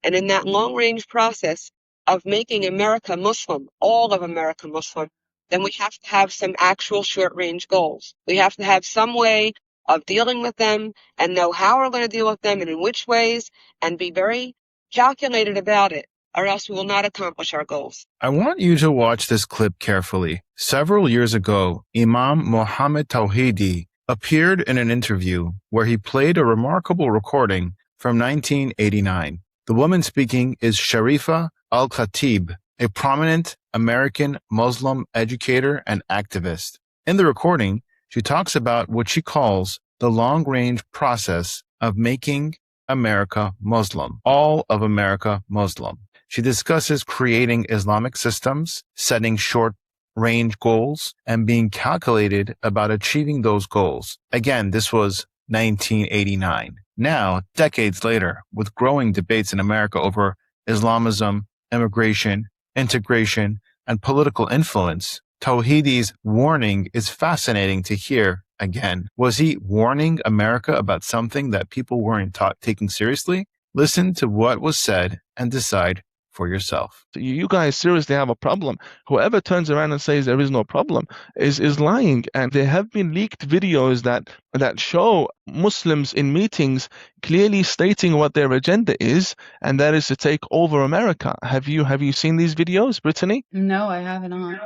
And in that long-range process of making America Muslim, all of America Muslim, then we have to have some actual short-range goals. We have to have some way of dealing with them and know how we're going to deal with them and in which ways, and be very calculated about it, or else we will not accomplish our goals. I want you to watch this clip carefully. Several years ago, Imam Mohammad Tawhidi appeared in an interview where he played a remarkable recording from 1989. The woman speaking is Sharifa Alkhateeb, a prominent American Muslim educator and activist. In the recording, she talks about what she calls the long-range process of making America Muslim, all of America Muslim. She discusses creating Islamic systems, setting short-range goals, and being calculated about achieving those goals. Again, this was 1989. Now, decades later, with growing debates in America over Islamism, immigration, integration, and political influence, Tawhidi's warning is fascinating to hear again. Was he warning America about something that people weren't taking seriously? Listen to what was said and decide for yourself. You guys seriously have a problem. Whoever turns around and says there is no problem is lying. And there have been leaked videos that show Muslims in meetings clearly stating what their agenda is, and that is to take over America. Have you seen these videos, Brittany? No, I haven't.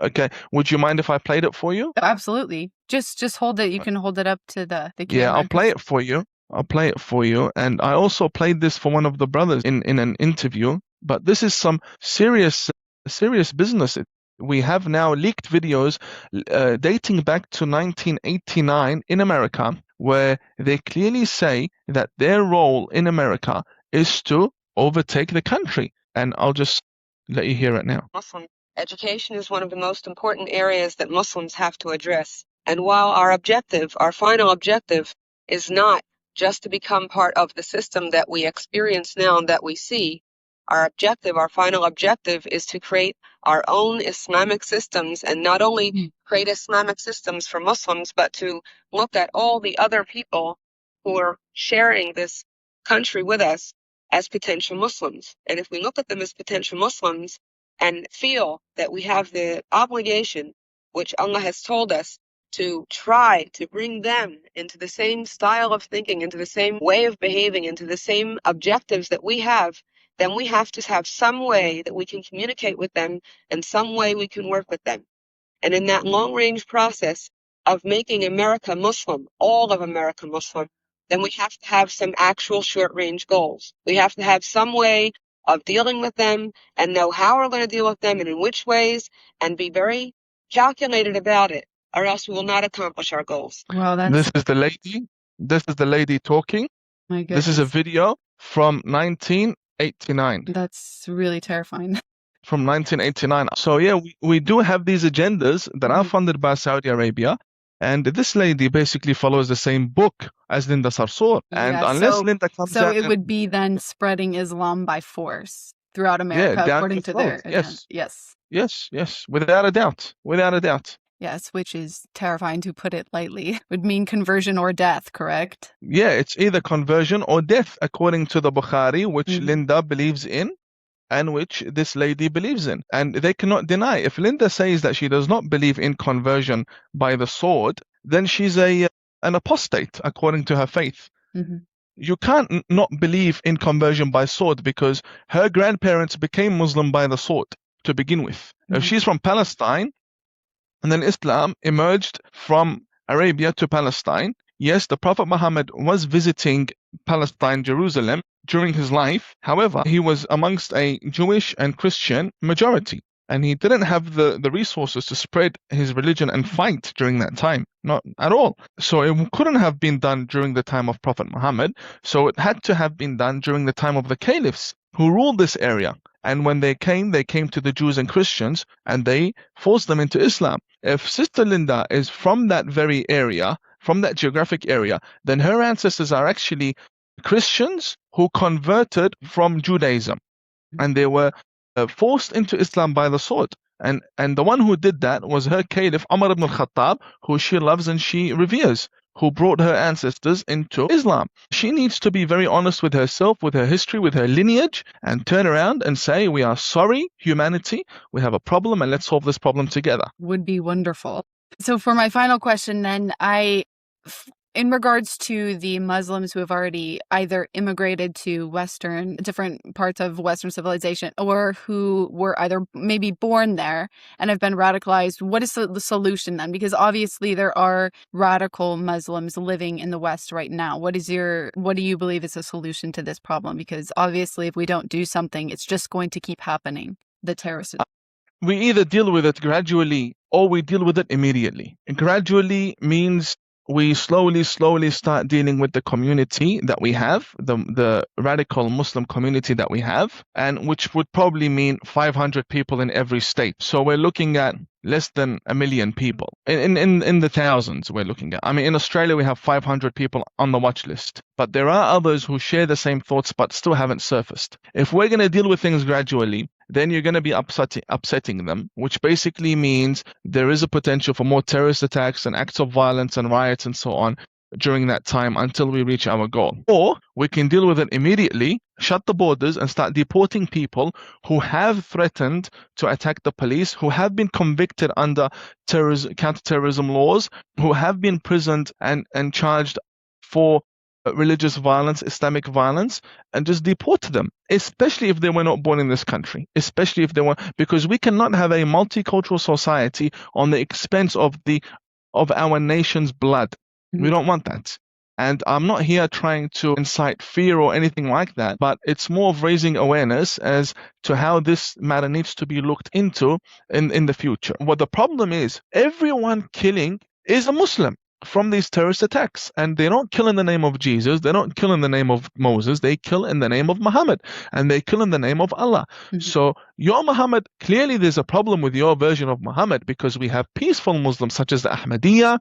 Okay. Would you mind if I played it for you? Absolutely. Just hold it. You can hold it up to the camera. Yeah, I'll play it for you. And I also played this for one of the brothers in an interview. But this is some serious business. We have now leaked videos dating back to 1989 in America, where they clearly say that their role in America is to overtake the country. And I'll just let you hear it now. Muslim education is one of the most important areas that Muslims have to address. And while our final objective, is not just to become part of the system that we experience now and that we see, our final objective is to create our own Islamic systems, and not only create Islamic systems for Muslims, but to look at all the other people who are sharing this country with us as potential Muslims. And if we look at them as potential Muslims and feel that we have the obligation, which Allah has told us, to try to bring them into the same style of thinking, into the same way of behaving, into the same objectives that we have, then we have to have some way that we can communicate with them and some way we can work with them. And in that long-range process of making America Muslim, all of America Muslim, then we have to have some actual short-range goals. We have to have some way of dealing with them and know how we're going to deal with them and in which ways, and be very calculated about it, or else we will not accomplish our goals. Well, This is the lady. This is the lady talking. My goodness. This is a video from 1989. That's really terrifying. From 1989. So yeah, we do have these agendas that are funded by Saudi Arabia. And this lady basically follows the same book as Linda Sarsour. And unless Linda comes out... So it would be then spreading Islam by force throughout America, according to their agenda. Yes. Without a doubt. Yes, which is terrifying, to put it lightly. Would mean conversion or death, correct? Yeah, it's either conversion or death, according to the Bukhari, which Linda believes in, and which this lady believes in. And they cannot deny. If Linda says that she does not believe in conversion by the sword, then she's an apostate, according to her faith. You can't not believe in conversion by sword, because her grandparents became Muslim by the sword to begin with. If she's from Palestine, and then Islam emerged from Arabia to Palestine. Yes, the Prophet Muhammad was visiting Palestine, Jerusalem during his life. However, he was amongst a Jewish and Christian majority, and he didn't have the resources to spread his religion and fight during that time. Not at all. So it couldn't have been done during the time of Prophet Muhammad. So it had to have been done during the time of the caliphs who ruled this area. And when they came to the Jews and Christians, and they forced them into Islam. If Sister Linda is from that very area, from that geographic area, then her ancestors are actually Christians who converted from Judaism. And they were forced into Islam by the sword. And the one who did that was her caliph, Umar ibn al-Khattab, who she loves and she reveres. who brought her ancestors into Islam. She needs to be very honest with herself, with her history, with her lineage, and turn around and say, we are sorry, humanity, we have a problem, and let's solve this problem together. Would be wonderful. So for my final question then, in regards to the Muslims who have already either immigrated to different parts of Western civilization, or who were either maybe born there and have been radicalized, what is the solution then? Because obviously there are radical Muslims living in the West right now. What do you believe is a solution to this problem? Because obviously if we don't do something, it's just going to keep happening. The terrorists. We either deal with it gradually or we deal with it immediately. Gradually means we slowly start dealing with the community that we have, the radical Muslim community that we have, and which would probably mean 500 people in every state. So we're looking at less than 1 million people. In the thousands we're looking at. I mean, in Australia we have 500 people on the watch list, but there are others who share the same thoughts but still haven't surfaced. If we're going to deal with things gradually, then you're going to be upsetting them, which basically means there is a potential for more terrorist attacks and acts of violence and riots and so on during that time until we reach our goal. Or we can deal with it immediately, shut the borders and start deporting people who have threatened to attack the police, who have been convicted under counterterrorism laws, who have been imprisoned and charged for religious violence, Islamic violence, and just deport them, especially if they were not born in this country, because we cannot have a multicultural society on the expense of our nation's blood. We don't want that. And I'm not here trying to incite fear or anything like that, but it's more of raising awareness as to how this matter needs to be looked into in the future. What the problem is, everyone killing is a Muslim from these terrorist attacks, and they don't kill in the name of Jesus, they don't kill in the name of Moses, they kill in the name of Muhammad, and they kill in the name of Allah. So your Muhammad, clearly there's a problem with your version of Muhammad, because we have peaceful Muslims such as the Ahmadiyya,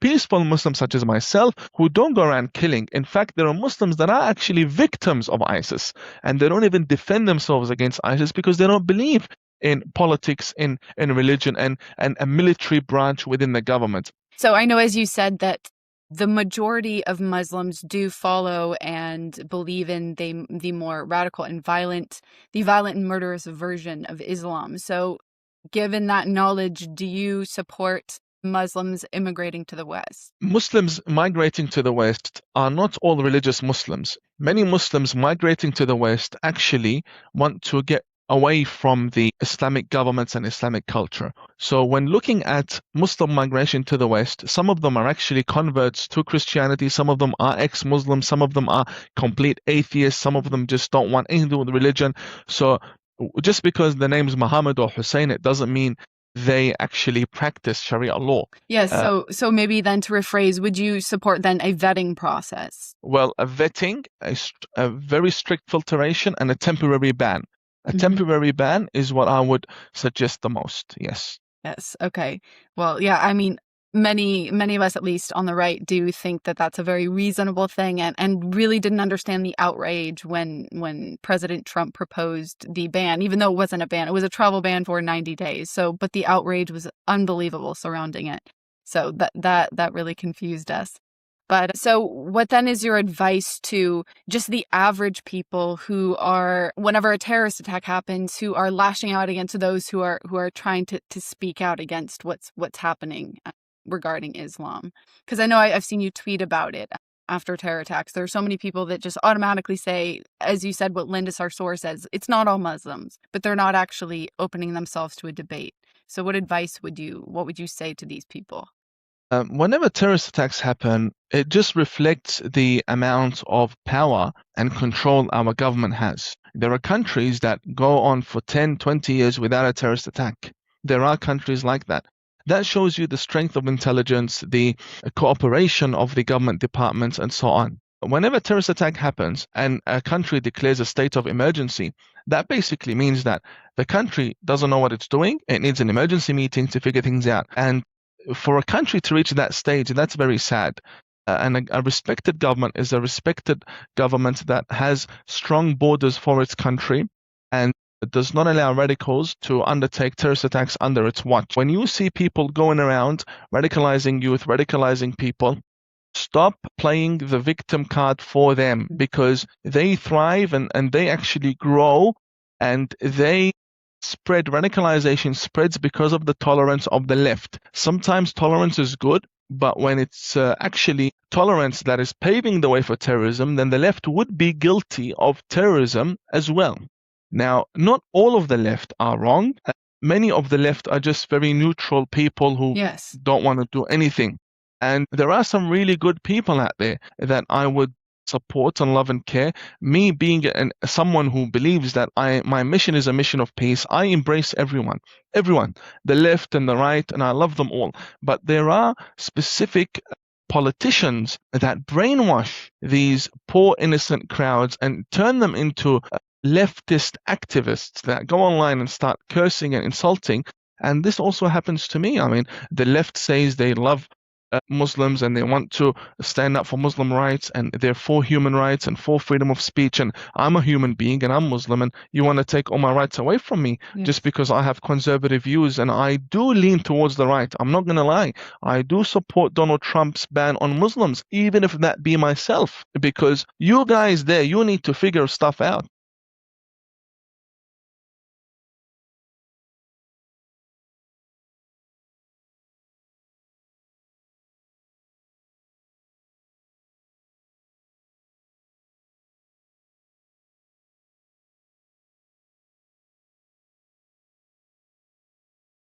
peaceful Muslims such as myself, who don't go around killing. In fact, there are Muslims that are actually victims of ISIS, and they don't even defend themselves against ISIS because they don't believe in politics, in religion, and a military branch within the government. So I know, as you said, that the majority of Muslims do follow and believe in the more radical and violent and murderous version of Islam. So given that knowledge, do you support Muslims immigrating to the West? Muslims migrating to the West are not all religious Muslims. Many Muslims migrating to the West actually want to get away from the Islamic governments and Islamic culture. So when looking at Muslim migration to the West, some of them are actually converts to Christianity, some of them are ex-Muslims, some of them are complete atheists, some of them just don't want anything to do with religion. So just because the name's Muhammad or Hussein, it doesn't mean they actually practice Sharia law. Yes, so maybe then to rephrase, would you support then a vetting process? Well, a vetting, a very strict filtration, and a temporary ban. A temporary ban is what I would suggest the most, yes. Yes, okay. Well, yeah, I mean, many of us, at least on the right, do think that that's a very reasonable thing, and really didn't understand the outrage when President Trump proposed the ban, even though it wasn't a ban. It was a travel ban for 90 days. But the outrage was unbelievable surrounding it. So that really confused us. But so what then is your advice to just the average people who are, whenever a terrorist attack happens, who are lashing out against those who are trying to speak out against what's happening regarding Islam? Because I know I've seen you tweet about it after terror attacks. There are so many people that just automatically say, as you said, what Linda Sarsour says, it's not all Muslims, but they're not actually opening themselves to a debate. So what would you say to these people? Whenever terrorist attacks happen, it just reflects the amount of power and control our government has. There are countries that go on for 10, 20 years without a terrorist attack. There are countries like that. That shows you the strength of intelligence, the cooperation of the government departments, and so on. Whenever a terrorist attack happens and a country declares a state of emergency, that basically means that the country doesn't know what it's doing. It needs an emergency meeting to figure things out. And for a country to reach that stage, that's very sad. And a respected government is a respected government that has strong borders for its country and does not allow radicals to undertake terrorist attacks under its watch. When you see people going around radicalizing youth, radicalizing people, Stop playing the victim card for them, because they thrive and they actually grow, and they spread. Radicalization spreads because of the tolerance of the left. Sometimes tolerance is good, but when it's actually tolerance that is paving the way for terrorism, then the left would be guilty of terrorism as well. Now, not all of the left are wrong. Many of the left are just very neutral people who Yes. don't want to do anything. And there are some really good people out there that I would support and love and care. Me being someone who believes that my mission is a mission of peace, I embrace everyone, the left and the right, and I love them all. But there are specific politicians that brainwash these poor innocent crowds and turn them into leftist activists that go online and start cursing and insulting. And this also happens to me. I mean, the left says they love Muslims and they want to stand up for Muslim rights, and they're for human rights and for freedom of speech, and I'm a human being and I'm Muslim, and you want to take all my rights away from me just because I have conservative views. And I do lean towards the right. I'm not going to lie. I do support Donald Trump's ban on Muslims, even if that be myself, because you guys there, you need to figure stuff out.